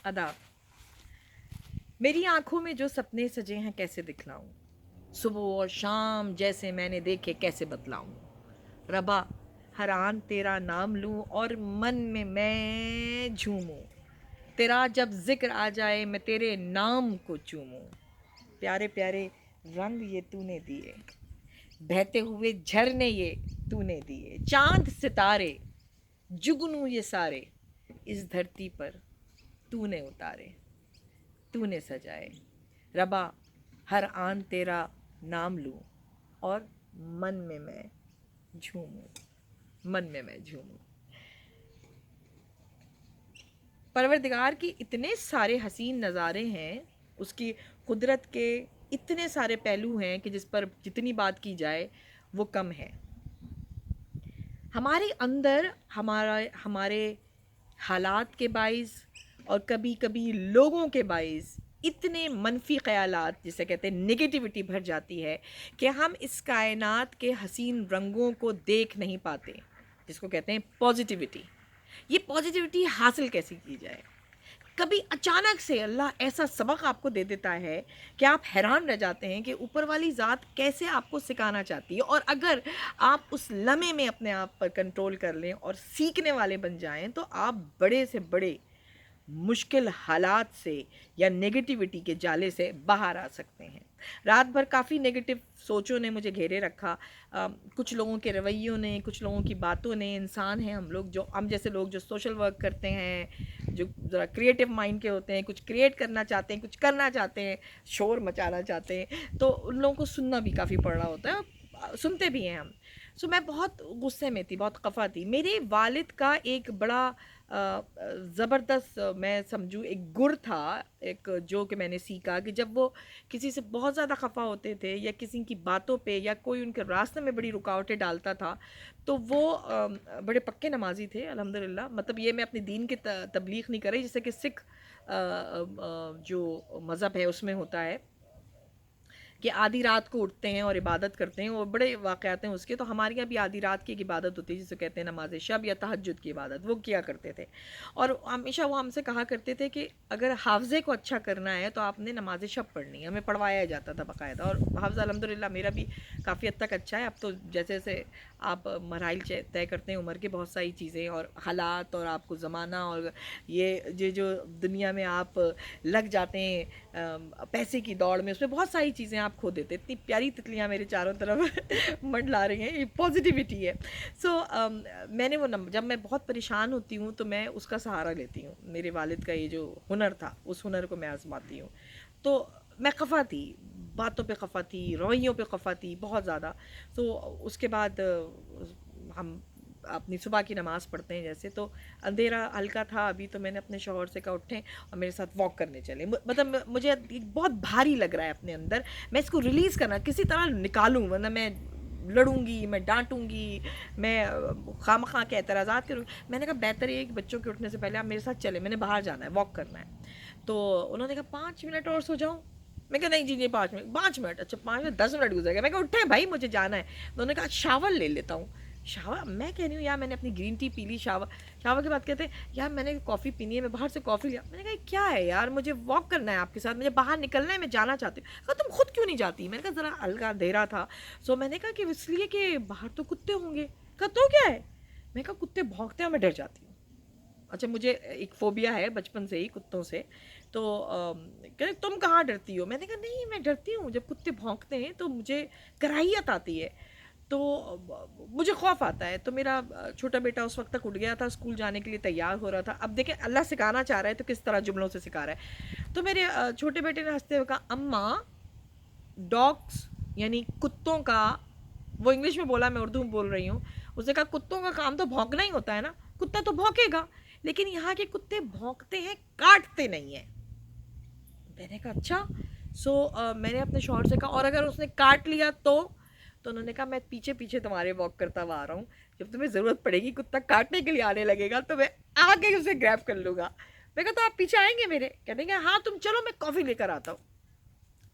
अदा मेरी आंखों में जो सपने सजे हैं कैसे दिखलाऊं, सुबह और शाम जैसे मैंने देखे कैसे बतलाऊं। रबा हर आन तेरा नाम लूं और मन में मैं झूमूं। तेरा जब जिक्र आ जाए मैं तेरे नाम को चूमूं। प्यारे प्यारे रंग ये तूने दिए, बहते हुए झरने ये तूने दिए, चांद सितारे जुगनू ये सारे इस धरती पर तूने उतारे, तूने सजाए। रबा हर आन तेरा नाम लूं और मन में मैं झूमूं, मन में मैं झूमूं। परवरदिगार की इतने सारे हसीन नज़ारे हैं, उसकी कुदरत के इतने सारे पहलू हैं कि जिस पर जितनी बात की जाए वो कम है। हमारे अंदर हमारे हालात के बाइस और कभी कभी लोगों के बाइस इतने मनफी ख़यालात, जिसे कहते हैं नेगेटिविटी, भर जाती है कि हम इस कायनात के हसीन रंगों को देख नहीं पाते, जिसको कहते हैं पॉजिटिविटी। ये पॉजिटिविटी हासिल कैसे की जाए? कभी अचानक से अल्लाह ऐसा सबक आपको दे देता है कि आप हैरान रह जाते हैं कि ऊपर वाली ज़ात कैसे आपको सिखाना चाहती है। और अगर आप उस लम्हे में अपने आप पर कंट्रोल कर लें और सीखने वाले बन जाएं तो आप बड़े से बड़े मुश्किल हालात से या नेगेटिविटी के जाले से बाहर आ सकते हैं। रात भर काफ़ी नेगेटिव सोचों ने मुझे घेरे रखा। कुछ लोगों के रवैयों ने, कुछ लोगों की बातों ने। इंसान हैं हम लोग, जो हम जैसे लोग जो सोशल वर्क करते हैं, जो ज़रा क्रिएटिव माइंड के होते हैं, कुछ क्रिएट करना चाहते हैं, कुछ करना चाहते हैं, शोर मचाना चाहते हैं, तो उन लोगों को सुनना भी काफ़ी पड़ रहा होता है, सुनते भी हैं हम। सो मैं बहुत गुस्से में थी, बहुत खफा थी। मेरे वालिद का एक बड़ा ज़बरदस्त, मैं समझूँ एक गुर था, एक जो कि मैंने सीखा कि जब वो किसी से बहुत ज़्यादा खफा होते थे या किसी की बातों पे या कोई उनके रास्ते में बड़ी रुकावटें डालता था, तो वो बड़े पक्के नमाजी थे अल्हम्दुलिल्लाह। मतलब ये मैं अपने दीन की तबलीग नहीं कर रही, जैसे कि सिख जो मज़हब है उसमें होता है कि आधी रात को उठते हैं और इबादत करते हैं, और बड़े वाक़यात हैं उसके। तो हमारे यहाँ भी आधी रात की एक इबादत होती है जिसे कहते हैं नमाज शब या तहज्जुद की इबादत, वो किया करते थे। और हमेशा वो हमसे कहा करते थे कि अगर हाफ़ज़े को अच्छा करना है तो आपने नमाज शब पढ़नी है। हमें पढ़वाया जाता था बाकायदा, और हाफ़ज़ा अल्हम्दुलिल्लाह मेरा भी काफ़ी हद तक अच्छा है। अब तो जैसे जैसे आप मराइल तय करते हैं उम्र के, बहुत सारी चीज़ें और हालात और आपको ज़माना और ये जो दुनिया में आप लग जाते हैं पैसे की दौड़ में, उसमें बहुत सारी चीज़ें आप खो देते। इतनी प्यारी तितलियाँ मेरे चारों तरफ मंडला रही हैं, ये पॉजिटिविटी है। सो मैंने वो जब मैं बहुत परेशान होती हूँ तो मैं उसका सहारा लेती हूँ। मेरे वालिद का ये जो हुनर था, उस हुनर को मैं आजमाती हूँ। तो मैं खफा थी, बातों पे खफा थी, रवैयों पे खफा थी बहुत ज़्यादा। तो उसके बाद हम अपनी सुबह की नमाज़ पढ़ते हैं जैसे, तो अंधेरा हल्का था अभी, तो मैंने अपने शौहर से कहा उठें और मेरे साथ वॉक करने चले। मतलब मुझे बहुत भारी लग रहा है अपने अंदर, मैं इसको रिलीज़ करना किसी तरह निकालूं, वरना मैं लड़ूंगी, मैं डांटूंगी, मैं खामखा के एतराज़ात करूँगी। मैंने कहा बेहतर ये कि बच्चों के उठने से पहले आप मेरे साथ चले, मैंने बाहर जाना है, वॉक करना है। तो उन्होंने कहा 5 मिनट और सो जाऊँ। मैं कहा नहीं जी नहीं, 5 मिनट, 5 मिनट, अच्छा 5 मिनट, 10 मिनट गुजर गया। मैं कहा उठे भाई मुझे जाना है। तो उन्होंने कहा शावर ले लेता हूँ। शावर? मैं कह रही हूँ यार मैंने अपनी ग्रीन टी पी ली, शावर शावर के बाद कहते हैं यार मैंने कॉफ़ी पीनी है, मैं बाहर से कॉफ़ी लिया। मैंने कहा क्या है यार, मुझे वॉक करना है आपके साथ, मुझे बाहर निकलना है, मैं जाना चाहती हूँ। कहा तुम खुद क्यों नहीं जाती? मैंने कहा ज़रा हल्का अंधेरा था। सो मैंने कहा कि इसलिए कि बाहर तो कुत्ते होंगे। कहा तो क्या है? मैं कहा कुत्ते भौंकते हैं, मैं डर जाती हूँ। अच्छा, मुझे एक फ़ोबिया है बचपन से ही कुत्तों से। तो कह रहे तुम कहाँ डरती हो? मैंने कहा नहीं मैं डरती हूँ, जब कुत्ते भौंकते हैं तो मुझे कराहियत आती है, तो मुझे खौफ आता है। तो मेरा छोटा बेटा उस वक्त तक उठ गया था, स्कूल जाने के लिए तैयार हो रहा था। अब देखें अल्लाह सिखाना चाह रहा है तो किस तरह जुमलों से सिखा रहा है। तो मेरे छोटे बेटे ने हंसते हुए कहा अम्मा, डॉग्स यानी कुत्तों का, वो इंग्लिश में बोला, मैं उर्दू में बोल रही हूँ। उसने कहा कुत्तों का काम तो भौंकना ही होता है ना, कुत्ता तो भौंकेगा, लेकिन यहाँ के कुत्ते भौंकते हैं, काटते नहीं हैं। मैंने कहा अच्छा। सो मैंने अपने शौहर से कहा और अगर उसने काट लिया तो उन्होंने कहा मैं पीछे पीछे तुम्हारे वॉक करता हुआ आ रहा हूँ, जब तुम्हें ज़रूरत पड़ेगी कुत्ता काटने के लिए आने लगेगा तो मैं आके उसे ग्रैब कर लूँगा। मैं कहा तो आप पीछे आएंगे मेरे? कहते हाँ तुम चलो मैं कॉफ़ी लेकर आता हूँ।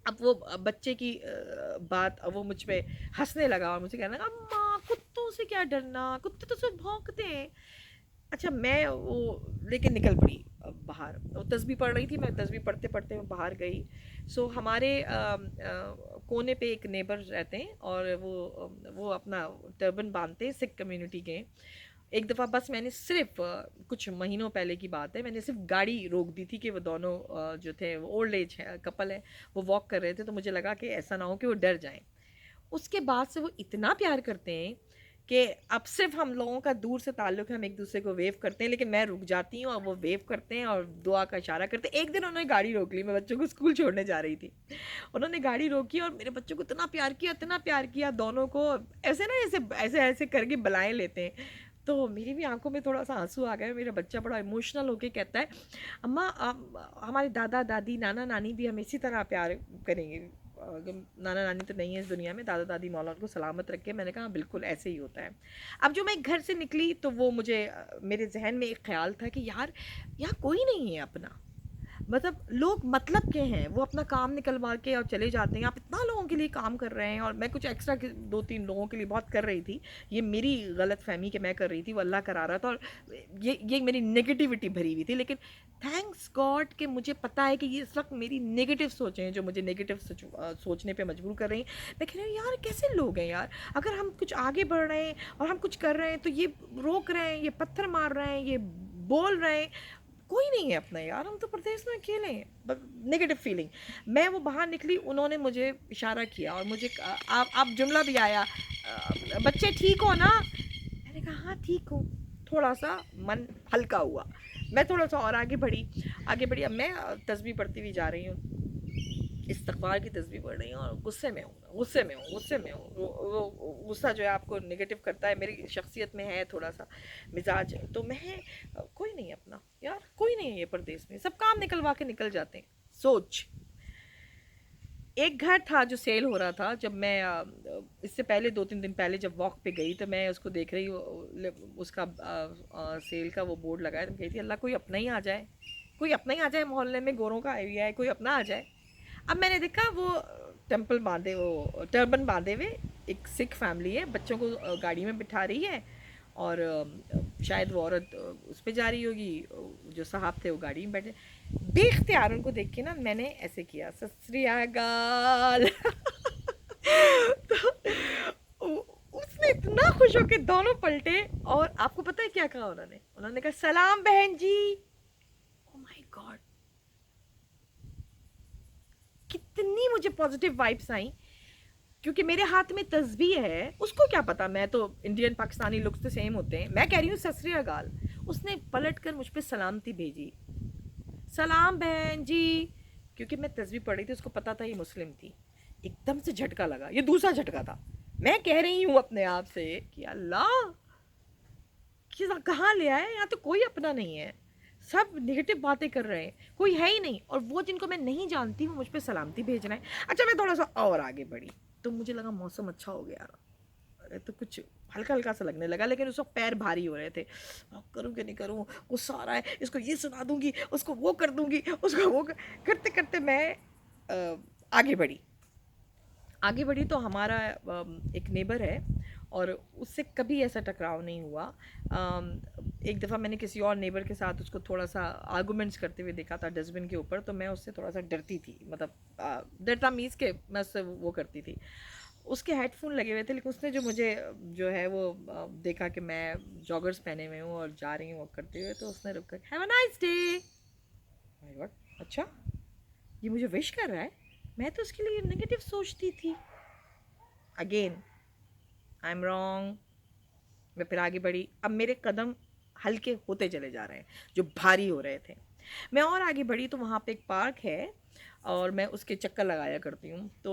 अब वो बच्चे की बात, अब वो मुझ पे हंसने लगा और मुझे कहने लगा अम्मा कुत्तों से क्या डरना, कुत्ते तो सिर्फ भौंकते हैं। अच्छा मैं वो लेके निकल पड़ी बाहर। वो तस्बीह पढ़ रही थी, मैं तस्बीह पढ़ते पढ़ते मैं बाहर गई। सो हमारे कोने पे एक नेबर रहते हैं और वो अपना टर्बन बांधते हैं, सिख कम्युनिटी के। एक दफ़ा बस मैंने सिर्फ कुछ महीनों पहले की बात है, मैंने सिर्फ गाड़ी रोक दी थी कि वो दोनों जो थे वो ओल्ड एज है कपल है, वो वॉक कर रहे थे, तो मुझे लगा कि ऐसा ना हो कि वो डर जाएं। उसके बाद से वो इतना प्यार करते हैं कि अब सिर्फ हम लोगों का दूर से ताल्लुक़ है, हम एक दूसरे को वेव करते हैं, लेकिन मैं रुक जाती हूँ और वो वेव करते हैं और दुआ का इशारा करते हैं। एक दिन उन्होंने गाड़ी रोक ली, मैं बच्चों को स्कूल छोड़ने जा रही थी, उन्होंने गाड़ी रोकी और मेरे बच्चों को इतना प्यार किया दोनों को, ऐसे ना ऐसे ऐसे ऐसे करके बुलाए लेते हैं। तो मेरी भी आंखों में थोड़ा सा आंसू आ गया। मेरा बच्चा बड़ा इमोशनल होके कहता है, अम्मा हमारे दादा दादी नाना नानी भी हमें इसी तरह प्यार करेंगे। नाना नानी तो नहीं है इस दुनिया में, दादा दादी मौला उनको सलामत रखे। मैंने कहा बिल्कुल ऐसे ही होता है। अब जो मैं घर से निकली तो वो मुझे मेरे जहन में एक ख्याल था कि यार यहाँ कोई नहीं है अपना, मतलब लोग मतलब के हैं, वो अपना काम निकलवा के और चले जाते हैं। आप इतना लोगों के लिए काम कर रहे हैं और मैं कुछ एक्स्ट्रा 2-3 लोगों के लिए बहुत कर रही थी। ये मेरी गलत फहमी कि मैं कर रही थी, वो अल्लाह करा रहा था और ये मेरी नेगेटिविटी भरी हुई थी। लेकिन थैंक्स गॉड कि मुझे पता है कि ये इस वक्त मेरी नेगेटिव सोचें हैं जो मुझे नेगेटिव सोचने पे मजबूर कर रही हैं। मैं कह रही हूँ यार कैसे लोग हैं यार, अगर हम कुछ आगे बढ़ रहे हैं और हम कुछ कर रहे हैं तो ये रोक रहे हैं, ये पत्थर मार रहे हैं, ये बोल रहे हैं। कोई नहीं है अपना यार, हम तो प्रदेश में अकेले हैं। Negative feeling. मैं वो बाहर निकली, उन्होंने मुझे इशारा किया और मुझे आप जुमला भी आया, बच्चे ठीक हो ना? मैंने कहा हाँ ठीक हूँ। थोड़ा सा मन हल्का हुआ, मैं थोड़ा सा और आगे बढ़ी। अब मैं तस्बीह पढ़ती हुई जा रही हूँ, इस्तग़फ़ार की तस्बीह पढ़ रही हूँ और गुस्से में हूँ। वो गुस्सा जो है आपको नेगेटिव करता है, मेरी शख्सियत में है थोड़ा सा मिजाज। तो मैं कोई नहीं अपना यार, कोई नहीं है ये परदेश में, सब काम निकलवा के निकल जाते हैं। सोच, एक घर था जो सेल हो रहा था। जब मैं इससे पहले 2-3 दिन पहले जब वॉक पे गई तो मैं उसको देख रही हूँ, उसका सेल का वो बोर्ड लगाया। तो कही थी अल्लाह कोई अपना ही आ जाए, कोई अपना ही आ जाए, मोहल्ले में गोरों का एरिया है, कोई अपना आ जाए। अब मैंने देखा वो टर्बन बांधे हुए एक सिख फैमिली है, बच्चों को गाड़ी में बिठा रही है और शायद वो औरत उस पर जा रही होगी, जो साहब थे वो गाड़ी में बैठे। बेख्तियार उनको देख के ना मैंने ऐसे किया, सत श्री अकाल। तो उसने इतना खुश होकर दोनों पलटे और आपको पता है क्या कहा उन्होंने कहा सलाम बहन जी। ओ माय गॉड, कितनी मुझे पॉजिटिव वाइब्स आई, क्योंकि मेरे हाथ में तस्बीह है। उसको क्या पता, मैं तो इंडियन पाकिस्तानी लुक्स तो सेम होते हैं। मैं कह रही हूँ सत श्री अकाल, उसने पलट कर मुझ पर सलामती भेजी, सलाम बहन जी। क्योंकि मैं तस्बीह पढ़ रही थी, उसको पता था ये मुस्लिम थी। एकदम से झटका लगा, ये दूसरा झटका था। मैं कह रही हूँ अपने आप से कि अल्लाह कहाँ ले आए, यहाँ तो कोई अपना नहीं है, सब नेगेटिव बातें कर रहे हैं, कोई है ही नहीं। और वो जिनको मैं नहीं जानती वो मुझ पर सलामती भेज रहे हैं। अच्छा मैं थोड़ा सा और आगे बढ़ी तो मुझे लगा मौसम अच्छा हो गया, अरे तो कुछ हल्का हल्का सा लगने लगा, लेकिन उस वक्त पैर भारी हो रहे थे। करूँ कि नहीं करूँ, गुस्सा आ रहा है, इसको ये सुना दूंगी, उसको वो कर दूंगी, उसको वो करते करते मैं आगे बढ़ी तो हमारा एक नेबर है और उससे कभी ऐसा टकराव नहीं हुआ। एक दफ़ा मैंने किसी और नेबर के साथ उसको थोड़ा सा आर्गूमेंट्स करते हुए देखा था डस्टबिन के ऊपर, तो मैं उससे थोड़ा सा डरती थी, मतलब डरता मीन्स के मैं उससे वो करती थी। उसके हेडफोन लगे हुए थे, लेकिन उसने जो मुझे जो है वो देखा कि मैं जॉगर्स पहने हुए हूँ और जा रही हूँ वॉक करते हुए, तो उसने रुक कर have a nice day. My God, अच्छा ये मुझे विश कर रहा है, मैं तो उसके लिए नेगेटिव सोचती थी। Again I am wrong. मैं फिर आगे बढ़ी, अब मेरे कदम हल्के होते चले जा रहे हैं जो भारी हो रहे थे। मैं और आगे बढ़ी तो वहाँ पे एक पार्क है और मैं उसके चक्कर लगाया करती हूँ। तो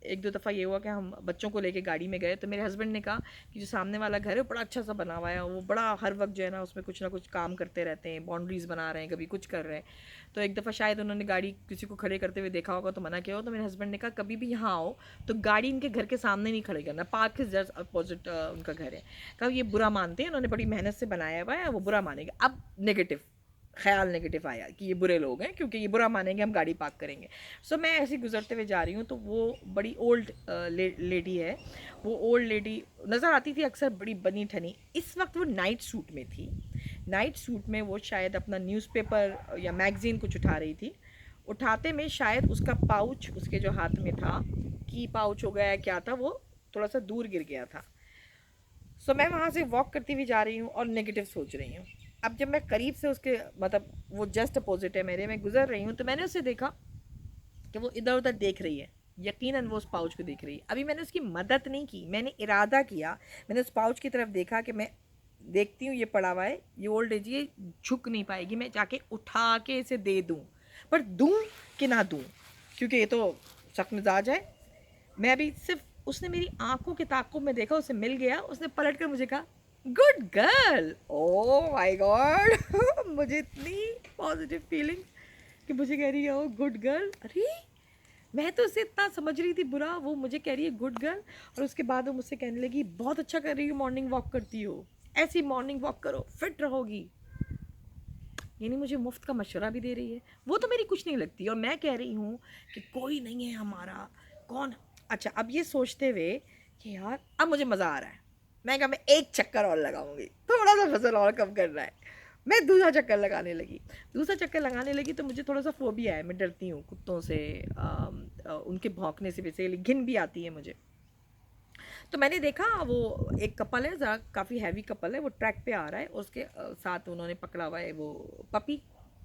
एक दो दफ़ा ये हुआ कि हम बच्चों को लेके गाड़ी में गए तो मेरे हस्बैंड ने कहा कि जो सामने वाला घर है बड़ा अच्छा सा बना हुआ है, वो बड़ा हर वक्त जो है ना उसमें कुछ ना कुछ काम करते रहते हैं, बाउंड्रीज़ बना रहे हैं, कभी कुछ कर रहे हैं। तो एक दफ़ा शायद उन्होंने गाड़ी किसी को खड़े करते हुए देखा होगा तो मना किया हो। तो मेरे हस्बैंड ने कहा कभी भी यहाँ आओ तो गाड़ी इनके घर के सामने नहीं खड़े करना, पार्क के जस्ट अपोजिट उनका घर है। कहा ये बुरा मानते हैं, उन्होंने बड़ी मेहनत से बनाया हुआ है, वो बुरा मानेंगे। अब नेगेटिव आया कि ये बुरे लोग हैं क्योंकि ये बुरा मानेंगे, हम गाड़ी पार्क करेंगे। सो मैं ऐसे गुजरते हुए जा रही हूँ तो वो बड़ी ओल्ड लेडी है। वो ओल्ड लेडी नज़र आती थी अक्सर, बड़ी बनी ठनी। इस वक्त वो नाइट सूट में थी, नाइट सूट में वो शायद अपना न्यूज़पेपर या मैगज़ीन कुछ उठा रही थी। उठाते में शायद उसका पाउच उसके जो हाथ में था, की पाउच हो गया या क्या था, वो थोड़ा सा दूर गिर गया था। सो मैं वहाँ से वॉक करती हुई जा रही हूँ और नेगेटिव सोच रही हूँ। अब जब मैं करीब से उसके, मतलब वो जस्ट अपोजिट है मेरे, मैं गुजर रही हूँ, तो मैंने उसे देखा कि वो इधर उधर देख रही है। यकीनन वो उस पाउच को देख रही है। अभी मैंने उसकी मदद नहीं की, मैंने इरादा किया, मैंने उस पाउच की तरफ देखा कि मैं देखती हूँ ये पड़ा हुआ है, ये ओल्ड एज, ये झुक नहीं पाएगी, मैं जाके उठा के इसे दे दूँ। पर दूँ कि ना दूँ, क्योंकि ये तो सख्त मिजाज है। मैं अभी सिर्फ, उसने मेरी आंखों के ताक़ुब में देखा, उसे मिल गया, उसने पलट कर मुझे कहा good girl. Oh my God मुझे इतनी पॉजिटिव फीलिंग कि मुझे कह रही है ओ गुड गर्ल। अरे मैं तो उसे इतना समझ रही थी बुरा, वो मुझे कह रही है गुड गर्ल। और उसके बाद वो मुझसे कहने लगी बहुत अच्छा कर रही हो, मॉर्निंग वॉक करती हो, ऐसी मॉर्निंग वॉक करो, फिट रहोगी। यानी मुझे मुफ्त का मशवरा भी दे रही है। वो तो मेरी कुछ नहीं लगती और मैं कह रही हूँ कि कोई नहीं है हमारा, कौन। अच्छा, अब ये सोचते हुए कि यार अब मुझे मज़ा आ रहा है, मैं कहा मैं एक चक्कर और लगाऊंगी, थोड़ा सा वजन और कम करना है। मैं दूसरा चक्कर लगाने लगी। दूसरा चक्कर लगाने लगी तो मुझे थोड़ा सा फोबिया है, मैं डरती हूँ कुत्तों से, उनके भौंकने से बेसिकली घिन भी आती है मुझे। तो मैंने देखा वो एक कपल है, ज़रा काफ़ी हैवी कपल है, वो ट्रैक पे आ रहा है, उसके साथ उन्होंने पकड़ा हुआ है वो पपी,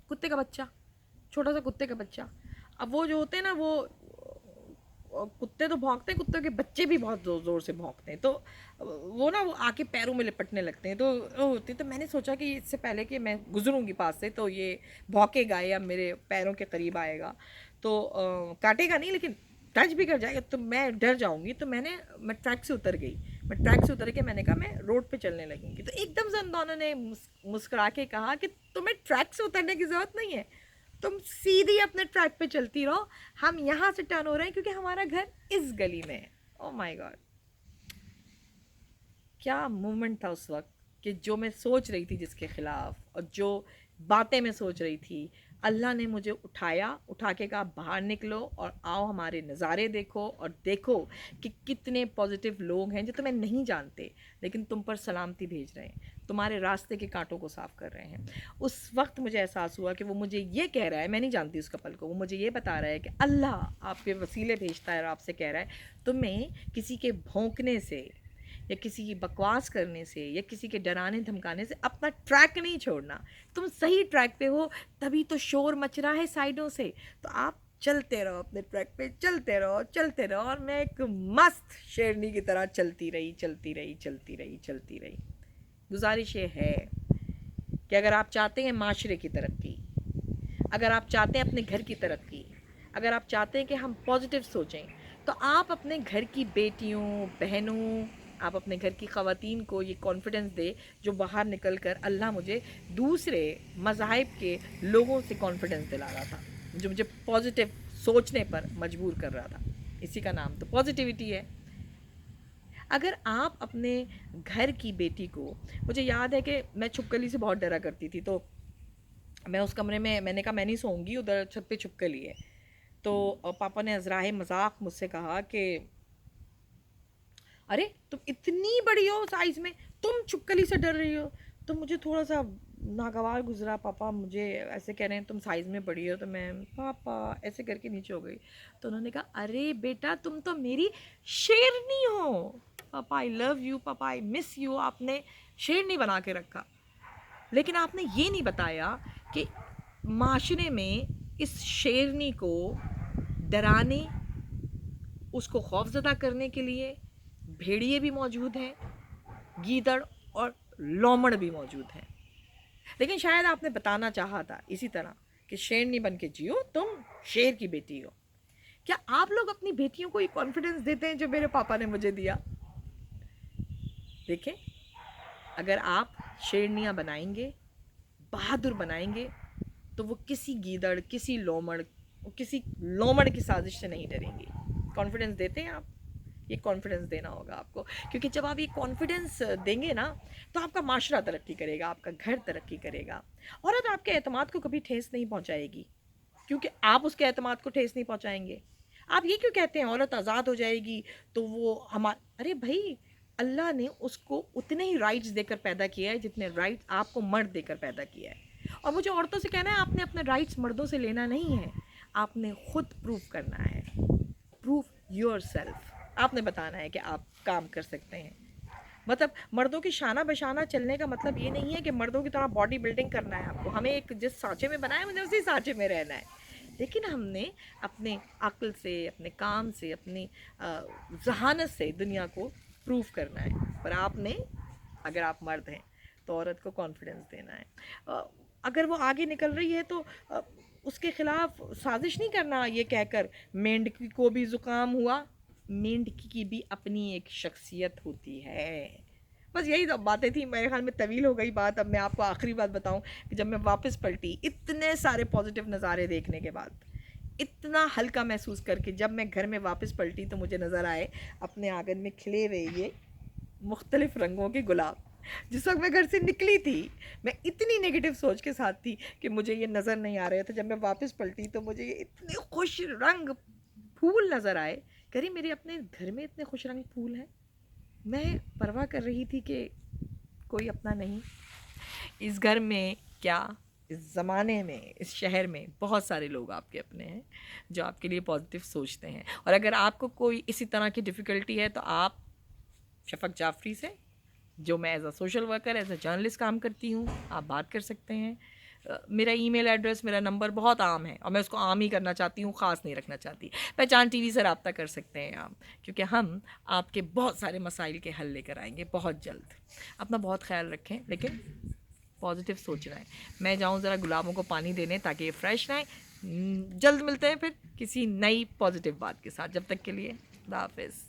कुत्ते का बच्चा, छोटा सा कुत्ते का बच्चा। अब वो जो होते हैं ना, वो कुत्ते तो भौंकते हैं, कुत्तों के बच्चे भी बहुत ज़ोर ज़ोर से भौंकते हैं, तो वो ना वो आके पैरों में लिपटने लगते हैं, तो वो होती है। तो मैंने सोचा कि इससे पहले कि मैं गुजरूंगी पास से तो ये भौंकेगा या मेरे पैरों के करीब आएगा, तो काटेगा नहीं लेकिन टच भी कर जाएगा तो मैं डर जाऊंगी। तो मैं ट्रैक से उतर गई। मैं ट्रैक से उतर के मैंने कहा मैं रोड पे चलने लगूंगी। तो एकदम से उन दोनों ने मुस्कुरा के कहा कि तुम्हें ट्रैक से उतरने की ज़रूरत नहीं है, तुम सीधी अपने ट्रैक पे चलती रहो, हम यहाँ से टर्न हो रहे हैं क्योंकि हमारा घर इस गली में है। ओह माय गॉड, क्या मोमेंट था उस वक्त कि जो मैं सोच रही थी जिसके खिलाफ और जो बातें मैं सोच रही थी, अल्लाह ने मुझे उठाया, उठा के कहा बाहर निकलो और आओ हमारे नज़ारे देखो, और देखो कि कितने पॉजिटिव लोग हैं जो तुम्हें नहीं जानते लेकिन तुम पर सलामती भेज रहे हैं, तुम्हारे रास्ते के कांटों को साफ़ कर रहे हैं। उस वक्त मुझे एहसास हुआ कि वो मुझे ये कह रहा है, मैं नहीं जानती उस कपल को, वो मुझे ये बता रहा है कि अल्लाह आपके वसीले भेजता है और आपसे कह रहा है तुम्हें किसी के भौंकने से या किसी की बकवास करने से या किसी के डराने धमकाने से अपना ट्रैक नहीं छोड़ना। तुम सही ट्रैक पे हो, तभी तो शोर मच रहा है साइडों से, तो आप चलते रहो अपने ट्रैक पे, चलते रहो चलते रहो। और मैं एक मस्त शेरनी की तरह चलती रही चलती रही चलती रही चलती रही। गुजारिश ये है कि अगर आप चाहते हैं माशरे की तरक्की, अगर आप चाहते हैं अपने घर की तरक्की, अगर आप चाहते हैं कि हम पॉजिटिव सोचें, तो आप अपने घर की बेटियों बहनों, आप अपने घर की ख़वातीन को ये कॉन्फिडेंस दे जो बाहर निकल कर अल्लाह मुझे दूसरे मज़ाहिब के लोगों से कॉन्फिडेंस दिला रहा था, जो मुझे पॉजिटिव सोचने पर मजबूर कर रहा था। इसी का नाम तो पॉजिटिविटी है। अगर आप अपने घर की बेटी को, मुझे याद है कि मैं छुपकली से बहुत डरा करती थी, तो मैं उस कमरे में, मैंने कहा मैं नहीं सोऊंगी, उधर छत पे छुपकली है। तो पापा ने अजराहे मजाक मुझसे कहा कि अरे तुम इतनी बड़ी हो साइज में, तुम छुपकली से डर रही हो। तो मुझे थोड़ा सा नागवार गुजरा, पापा मुझे ऐसे कह रहे हैं तुम साइज़ में बड़ी हो, तो मैं पापा ऐसे करके नीचे हो गई। तो उन्होंने कहा अरे बेटा तुम तो मेरी शेरनी हो, पापा आई लव यू, पापा आई मिस यू, आपने शेरनी बना के रखा। लेकिन आपने ये नहीं बताया कि माशरे में इस शेरनी को डराने, उसको खौफजदा करने के लिए भेड़िए भी मौजूद हैं, गीदड़ और लोमड़ भी मौजूद हैं। लेकिन शायद आपने बताना चाहा था इसी तरह कि शेरनी बन के जियो, तुम शेर की बेटी हो। क्या आप लोग अपनी बेटियों को ये कॉन्फिडेंस देते हैं जो मेरे पापा ने मुझे दिया? देखें, अगर आप शेरनियाँ बनाएंगे, बहादुर बनाएंगे, तो वो किसी गीदड़, किसी लोमड़, किसी लोमड़ की साजिश से नहीं डरेंगी। कॉन्फिडेंस देते हैं आप? ये कॉन्फिडेंस देना होगा आपको, क्योंकि जब आप ये कॉन्फिडेंस देंगे ना, तो आपका माशरा तरक्की करेगा, आपका घर तरक्की करेगा। औरत आपके एतमाद को कभी ठेस नहीं पहुंचाएगी, क्योंकि आप उसके एतमाद को ठेस नहीं पहुंचाएंगे। आप ये क्यों कहते हैं औरत आज़ाद हो जाएगी तो वो हमार, अरे भाई अल्लाह ने उसको उतने ही राइट्स देकर पैदा किया है जितने राइट्स आपको मर्द देकर पैदा किया है। और मुझे औरतों से कहना है, आपने अपने राइट्स मर्दों से लेना नहीं है, आपने खुद प्रूव करना है। Prove your self. आपने बताना है कि आप काम कर सकते हैं। मतलब मर्दों की शाना बशाना चलने का मतलब ये नहीं है कि मर्दों की तरह बॉडी बिल्डिंग करना है आपको। हमें एक जिस सांचे में बनाया, मुझे उसी सांचे में रहना है। लेकिन हमने अपने अक्ल से, अपने काम से, अपनी जहानत से दुनिया को प्रूव करना है। पर आपने, अगर आप मर्द हैं तो औरत को कॉन्फिडेंस देना है। अगर वो आगे निकल रही है तो उसके खिलाफ साजिश नहीं करना ये कहकर मेंढकी को भी ज़ुकाम हुआ। मेंढकी की भी अपनी एक शख्सियत होती है। बस यही तो बातें थी, मेरे ख्याल में तवील हो गई बात। अब मैं आपको आखिरी बात बताऊं कि जब मैं वापस पलटी इतने सारे पॉजिटिव नज़ारे देखने के बाद, इतना हल्का महसूस करके, जब मैं घर में वापस पलटी तो मुझे नज़र आए अपने आंगन में खिले हुए ये मुख्तलिफ़ रंगों के गुलाब। जिस वक्त मैं घर से निकली थी मैं इतनी नेगेटिव सोच के साथ थी कि मुझे ये नज़र नहीं आ रहे थे। जब मैं वापस पलटी तो मुझे ये इतने खुश रंग फूल नज़र आए। करी मेरे अपने घर में इतने खुश रंग फूल हैं। मैं परवाह कर रही थी कि कोई अपना नहीं। इस घर में क्या, इस ज़माने में, इस शहर में बहुत सारे लोग आपके अपने हैं जो आपके लिए पॉजिटिव सोचते हैं। और अगर आपको कोई इसी तरह की डिफ़िकल्टी है तो आप शफ़क़ जाफ़री से, जो मैं as a social worker, as a journalist काम करती हूँ, आप बात कर सकते हैं। मेरा ईमेल एड्रेस, मेरा नंबर बहुत आम है और मैं उसको आम ही करना चाहती हूँ, ख़ास नहीं रखना चाहती। पहचान टीवी से रब्ता कर सकते हैं आप, क्योंकि हम आपके बहुत सारे मसाइल के हल लेकर आएंगे बहुत जल्द। अपना बहुत ख्याल रखें, लेकिन पॉजिटिव सोचना है। मैं जाऊँ ज़रा गुलाबों को पानी देने ताकि ये फ्रेश रहें। जल्द मिलते हैं फिर किसी नई पॉजिटिव बात के साथ। जब तक के लिए खुदा हाफिज़।